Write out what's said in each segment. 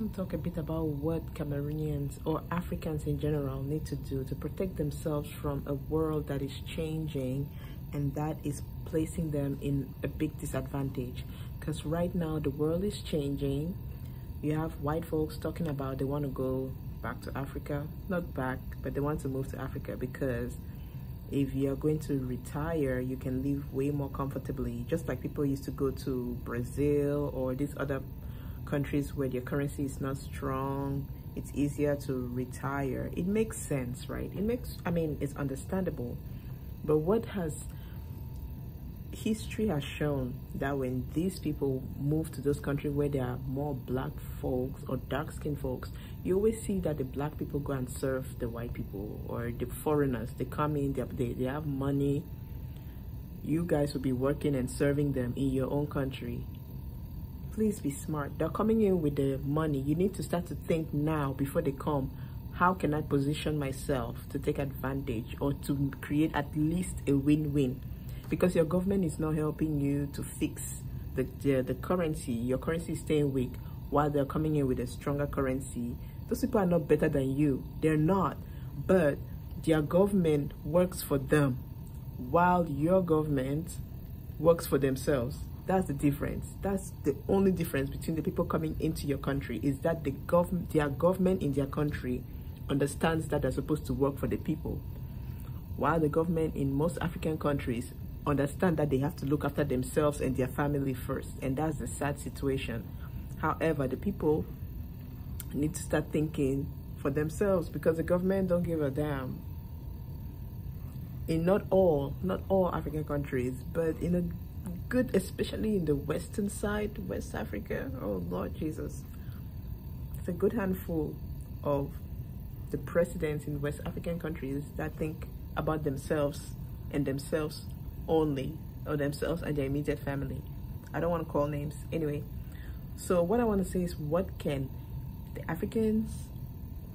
want to talk a bit about what Cameroonians or Africans in general need to do to protect themselves from a world that is changing and that is placing them in a big disadvantage. Because right now the world is changing. You have white folks talking about they want to go back to Africa, not back, but they want to move to Africa because if you're going to retire, you can live way more comfortably, just like people used to go to Brazil or these other countries where their currency is not strong. It's easier to retire. It makes sense, right? It's understandable. But history has shown that when these people move to those countries where there are more black folks or dark-skinned folks, you always see that the black people go and serve the white people or the foreigners. They come in, they have money. You guys will be working and serving them in your own country. Please be smart. They're coming in with the money. You need to start to think now before they come. How can I position myself to take advantage or to create at least a win-win? Because your government is not helping you to fix the currency. Your currency is staying weak while they're coming in with a stronger currency. Those people are not better than you. They're not. But their government works for them while your government works for themselves. That's the difference. That's the only difference between the people coming into your country, is that their government in their country understands that they're supposed to work for the people, while the government in most African countries understand that they have to look after themselves and their family first. And that's the sad situation. However, the people need to start thinking for themselves, because the government don't give a damn. In not all African countries, but in a good, especially in the western side, West Africa, oh Lord Jesus, it's a good handful of the presidents in West African countries that think about themselves and themselves only, or themselves and their immediate family. I don't want to call names anyway. So what I want to say is, what can the Africans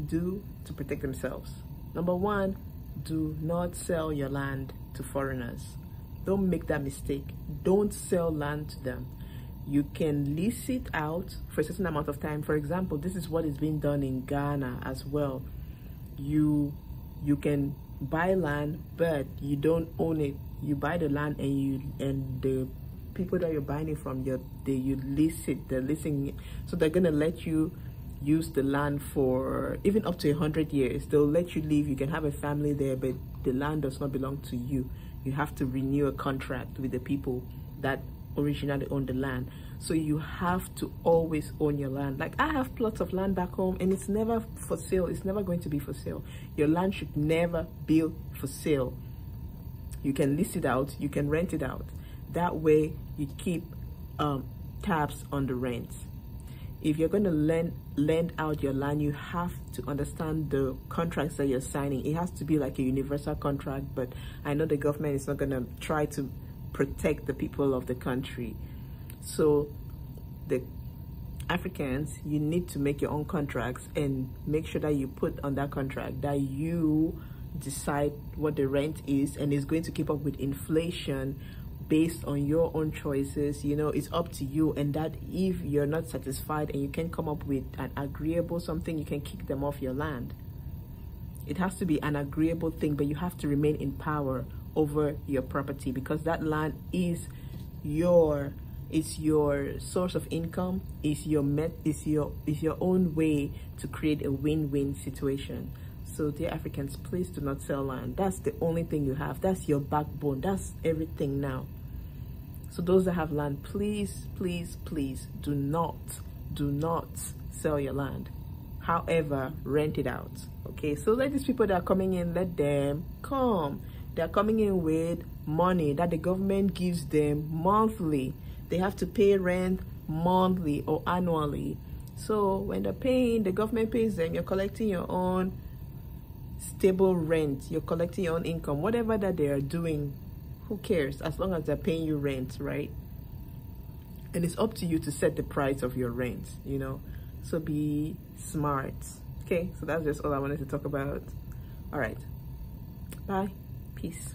do to protect themselves? Number one, do not sell your land to foreigners. Don't make that mistake. Don't sell land to them. You can lease it out for a certain amount of time. For example, this is what is being done in Ghana as well. You can buy land, but you don't own it. You buy the land and the people that you're buying it from, you lease it. They're leasing it, so they're gonna let you use the land for even up to 100 years. They'll let you live. You can have a family there, but the land does not belong to you. You have to renew a contract with the people that originally owned the land. So you have to always own your land. Like, I have plots of land back home and it's never for sale. It's never going to be for sale. Your land should never be for sale. You can lease it out, you can rent it out. That way you keep tabs on the rent. If you're going to lend out your land, you have to understand the contracts that you're signing. It has to be like a universal contract, but I know the government is not going to try to protect the people of the country. So the Africans, you need to make your own contracts and make sure that you put on that contract that you decide what the rent is, and it's going to keep up with inflation based on your own choices. You know, it's up to you, and that if you're not satisfied and you can come up with an agreeable something, you can kick them off your land. It has to be an agreeable thing, but you have to remain in power over your property, because that land is your source of income, is your own way to create a win-win situation. So dear Africans, please do not sell land. That's the only thing you have. That's your backbone. That's everything now. So those that have land, please, please, please do not sell your land. However, rent it out. Okay, so let these people that are coming in, let them come. They're coming in with money that the government gives them monthly. They have to pay rent monthly or annually. So when they're paying, the government pays them, you're collecting your own stable rent, you're collecting your own income. Whatever that they are doing, who cares, as long as they're paying you rent, right? And it's up to you to set the price of your rent, you know. So be smart. Okay, so that's just all I wanted to talk about. All right, bye, peace.